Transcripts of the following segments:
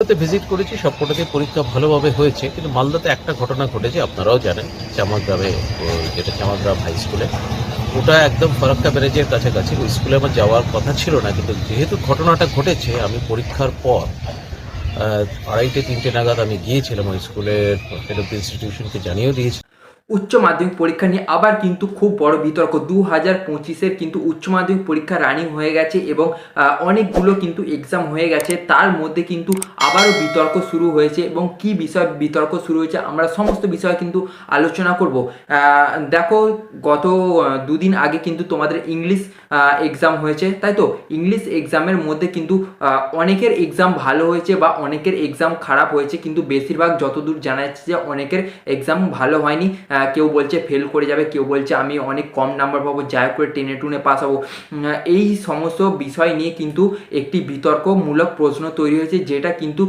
সবকটাতে visit করেছি, সবকটাতে পরীক্ষা ভালোভাবে হয়েছে। কিন্তু মালদাতে একটা ঘটনা ঘটেছে, আপনারাও জানেন, চামাগ্রামে, যেটা চামাগ্রাম হাই স্কুলে। ওটা একদম ফারাক্কা ব্যারেজের কাছাকাছি। ওই স্কুলে আমার যাওয়ার কথা ছিল না, কিন্তু যেহেতু ঘটনাটা ঘটেছে, আমি পরীক্ষার পর 2:30-3টে নাগাদ আমি গিয়েছিলাম ওই স্কুলের হেড অফ দ্য ইনস্টিটিউশনকে জানিয়েও দিয়েছি। উচ্চ মাধ্যমিক পরীক্ষা নিয়ে আবার কিন্তু খুব বড় বিতর্ক। 2025-এর কিন্তু উচ্চ মাধ্যমিক পরীক্ষা রানিং হয়ে গেছে এবং অনেকগুলো কিন্তু এক্সাম হয়ে গেছে। তার মধ্যে কিন্তু আবারও বিতর্ক শুরু হয়েছে এবং কি বিষয় বিতর্ক শুরু হয়েছে আমরা সমস্ত বিষয় কিন্তু আলোচনা করব। দেখো, গত দুদিন আগে কিন্তু তোমাদের ইংলিশ এক্সাম হয়েছে, তাই তো? ইংলিশ এক্সামের মধ্যে কিন্তু অনেকের এক্সাম ভালো হয়েছে বা অনেকের এক্সাম খারাপ হয়েছে, কিন্তু বেশিরভাগ যতদূর জানা যাচ্ছে যে অনেকের এক্সাম ভালো হয়নি। কেউ বলছে ফেল করে যাবে, কেউ বলছে আমি অনেক কম নাম্বার পাবো, যাই করে টেনে টুনে পাস হবো। এই সমস্ত বিষয় নিয়ে কিন্তু একটি বিতর্কমূলক প্রশ্ন তৈরি হয়েছে, যেটা কিন্তু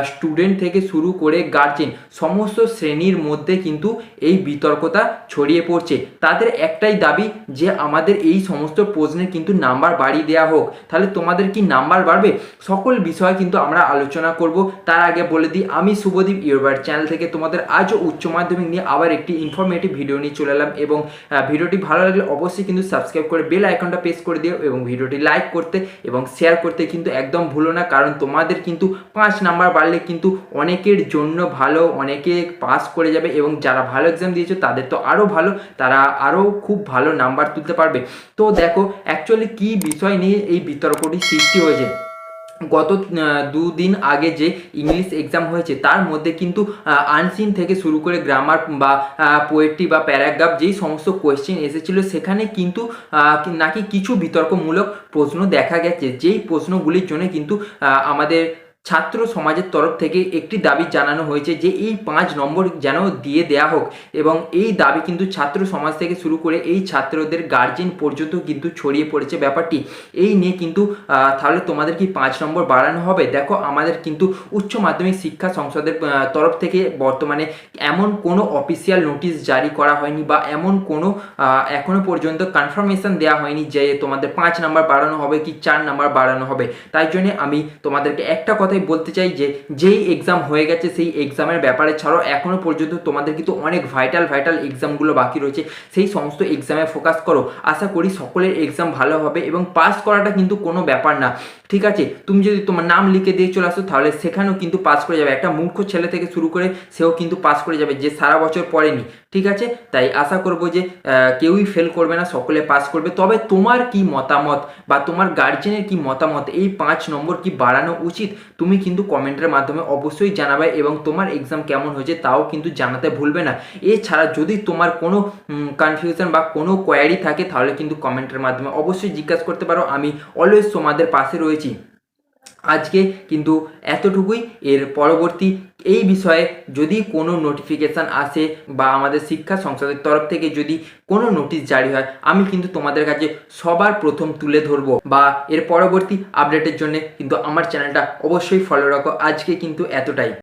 স্টুডেন্ট থেকে শুরু করে গার্জেন সমস্ত শ্রেণীর মধ্যে কিন্তু এই বিতর্কতা ছড়িয়ে পড়ছে। তাদের একটাই দাবি যে আমাদের এই সমস্ত প্রশ্নের কিন্তু নাম্বার বাড়িয়ে দেওয়া হোক। তাহলে তোমাদের কি নাম্বার বাড়বে? সকল বিষয় কিন্তু আমরা আলোচনা করব। তার আগে বলে দিই, আমি শুভদীপ ইউরবার চ্যানেল থেকে তোমাদের আজও উচ্চ মাধ্যমিক নিয়ে আবার একটি ইনফরমেটিভ ভিডিও নিয়ে চলে এলাম। এবং ভিডিওটি ভালো লাগলে অবশ্যই কিন্তু সাবস্ক্রাইব করে বেল আইকনটা প্রেস করে দিও এবং ভিডিওটি লাইক করতে এবং শেয়ার করতে কিন্তু একদম ভুলো না, কারণ তোমাদের কিন্তু 5 নাম্বার বাড়লে কিন্তু অনেকের জন্য ভালো, অনেকে পাস করে যাবে এবং যারা ভালো এক্সাম দিয়েছে তাদের তো আরও ভালো, তারা আরও খুব ভালো নাম্বার তুলতে পারবে। তো দেখো, অ্যাকচুয়ালি কি বিষয় নিয়ে এই বিতর্কটি সৃষ্টি হয়েছে। গত দুদিন আগে যে ইংলিশ এক্সাম হয়েছে তার মধ্যে কিন্তু আনসিন থেকে শুরু করে গ্রামার বা পোয়েট্রি বা প্যারাগ্রাফ যেই সমস্ত কোয়েশ্চেন এসেছিল, সেখানে কিন্তু নাকি কিছু বিতর্কমূলক প্রশ্ন দেখা গেছে, যেই প্রশ্নগুলির জন্য কিন্তু আমাদের ছাত্র সমাজের তরফ থেকে একটি দাবি জানানো হয়েছে যে এই 5 নম্বর যেন দিয়ে দেয়া হোক। এবং এই দাবি কিন্তু ছাত্র সমাজ থেকে শুরু করে এই ছাত্রদের গার্জেন পর্যন্ত কিন্তু ছড়িয়ে পড়েছে ব্যাপারটি। এই নিয়ে কিন্তু তাহলে তোমাদের কি 5 নম্বর বাড়ানো হবে? দেখো, আমাদের কিন্তু উচ্চ মাধ্যমিক শিক্ষা সংসদের তরফ থেকে বর্তমানে এমন কোনো অফিসিয়াল নোটিশ জারি করা হয়নি বা এমন কোনো এখনো পর্যন্ত কনফার্মেশন দেওয়া হয়নি যে তোমাদের 5 নাম্বার বাড়ানো হবে কি 4 নাম্বার বাড়ানো হবে। তাই জন্য আমি তোমাদেরকে একটা কথাই বলতে চাই যে যেই এক্সাম হয়ে গেছে সেই এক্সামের ব্যাপারে ছাড়াও এখনো পর্যন্ত তোমাদের কিন্তু অনেক ভাইটাল এক্সামগুলো বাকি রয়েছে, সেই সমস্ত এক্সামে ফোকাস করো। আশা করি সকলের এক্সাম ভালো হবে এবং পাস করাটা কিন্তু কোনো ব্যাপার না, ঠিক আছে? তুমি যদি তোমার নাম লিখে দিয়ে চলে আসো তাহলে সেখানেও কিন্তু পাস করে যাবে। একটা মূর্খ ছেলে থেকে শুরু করে সেও কিন্তু পাস করে যাবে, যে সারা বছর পড়েনি, ঠিক আছে? তাই আশা করবো যে কেউই ফেল করবে না, সকলে পাস করবে। তবে তোমার কি মতামত বা তোমার গার্জেনের কি মতামত, এই 5 নম্বর কি বাড়ানো উচিত? তুমি কিন্তু কমেন্টের মাধ্যমে অবশ্যই জানাবে এবং তোমার এক্সাম কেমন হয়েছে তাও কিন্তু জানাতে ভুলবে না। এছাড়া যদি তোমার কোনো কনফিউশন বা কোনো কোয়ারি থাকে তাহলে কিন্তু কমেন্টের মাধ্যমে অবশ্যই জিজ্ঞাসা করতে পারো, আমি অলওয়েজ তোমাদের পাশে রয়েছি। আজকে কিন্তু এতটুকুই। এর পরবর্তী এই বিষয়ে যদি কোনো নোটিফিকেশান আসে বা আমাদের শিক্ষা সংসদের তরফ থেকে যদি কোনো নোটিশ জারি হয়, আমি কিন্তু তোমাদের কাছে সবার প্রথম তুলে ধরবো। বা এর পরবর্তী আপডেটের জন্য কিন্তু আমার চ্যানেলটা অবশ্যই ফলো রাখো। আজকে কিন্তু এতটাই।